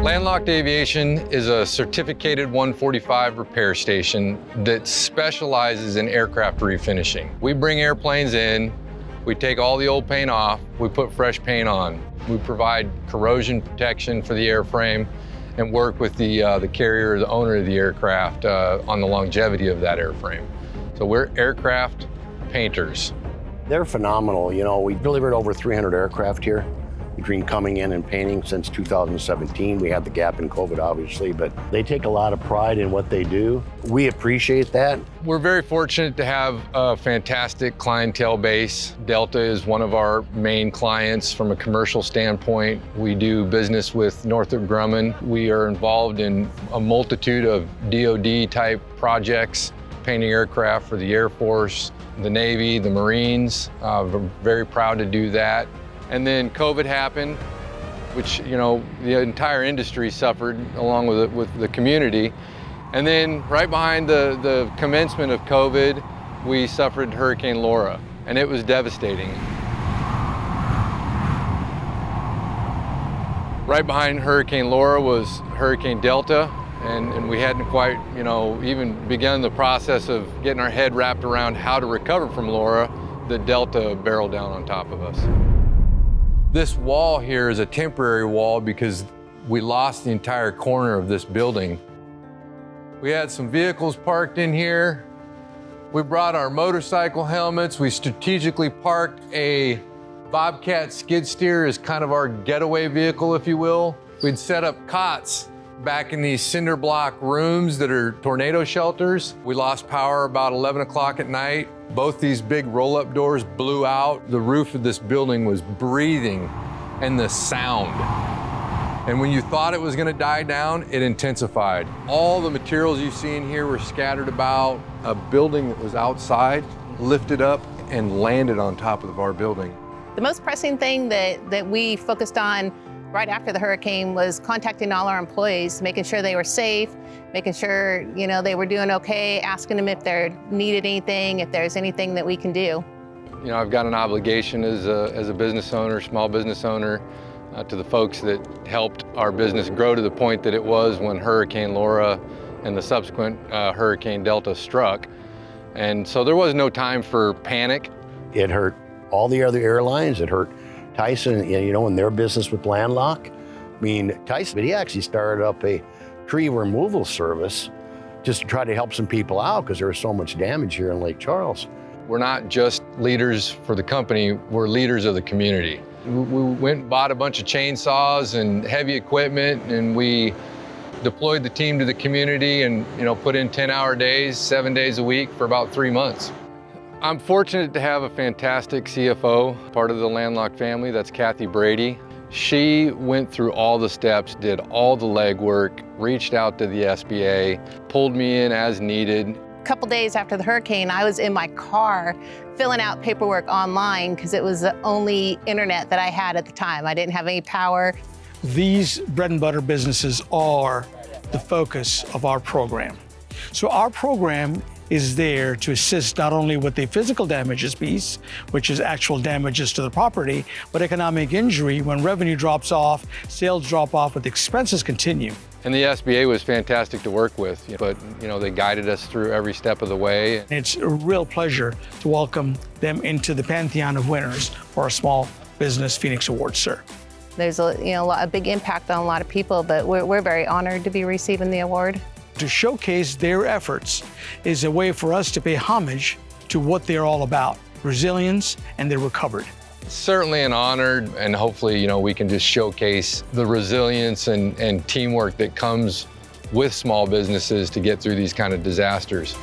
LandLocked Aviation is a certificated 145 repair station that specializes in aircraft refinishing. We bring airplanes in, we take all the old paint off, we put fresh paint on. We provide corrosion protection for the airframe and work with the carrier, the owner of the aircraft, on the longevity of that airframe. So we're aircraft painters. They're phenomenal. You know, we've delivered over 300 aircraft here between coming in and painting since 2017. We had the gap in COVID, obviously, but they take a lot of pride in what they do. We appreciate that. We're very fortunate to have a fantastic clientele base. Delta is one of our main clients from a commercial standpoint. We do business with Northrop Grumman. We are involved in a multitude of DoD type projects, painting aircraft for the Air Force, the Navy, the Marines. We're very proud to do that. And then COVID happened, which, you know, the entire industry suffered along with the community. And then right behind the commencement of COVID, we suffered Hurricane Laura, and it was devastating. Right behind Hurricane Laura was Hurricane Delta, and we hadn't quite, you know, even begun the process of getting our head wrapped around how to recover from Laura. The Delta barreled down on top of us. This wall here is a temporary wall because we lost the entire corner of this building. We had some vehicles parked in here. We brought our motorcycle helmets. We strategically parked a Bobcat skid steer as kind of our getaway vehicle, if you will. We'd set up cots back in these cinder block rooms that are tornado shelters. We lost power about 11 o'clock at night. Both these big roll-up doors blew out. The roof of this building was breathing, and the sound. And when you thought it was gonna die down, it intensified. All the materials you see in here were scattered about. A building that was outside lifted up and landed on top of our building. The most pressing thing that we focused on right after the hurricane was contacting all our employees, making sure they were safe, making sure, you know, they were doing okay, asking them if they needed anything, if there's anything that we can do. You know, I've got an obligation as a business owner, small business owner, to the folks that helped our business grow to the point that it was when Hurricane Laura and the subsequent Hurricane Delta struck. And so there was no time for panic. It hurt all the other airlines. It hurt Tyson, you know, in their business with LandLocked. I mean, Tyson, but he actually started up a tree removal service just to try to help some people out because there was so much damage here in Lake Charles. We're not just leaders for the company, we're leaders of the community. We went and bought a bunch of chainsaws and heavy equipment, and we deployed the team to the community and, you know, put in 10-hour days, 7 days a week for about 3 months. I'm fortunate to have a fantastic CFO, part of the LandLocked family. That's Kathy Brady. She went through all the steps, did all the legwork, reached out to the SBA, pulled me in as needed. A couple days after the hurricane, I was in my car filling out paperwork online because it was the only internet that I had at the time. I didn't have any power. These bread and butter businesses are the focus of our program. So our program is there to assist not only with the physical damages piece, which is actual damages to the property, but economic injury when revenue drops off, sales drop off, but the expenses continue. And the SBA was fantastic to work with, but you know, they guided us through every step of the way. It's a real pleasure to welcome them into the pantheon of winners for our Small Business Phoenix Awards, sir. There's a big impact on a lot of people, but we're very honored to be receiving the award. To showcase their efforts is a way for us to pay homage to what they're all about, resilience, and they're recovered. Certainly an honor, and hopefully, you know, we can just showcase the resilience and teamwork that comes with small businesses to get through these kind of disasters.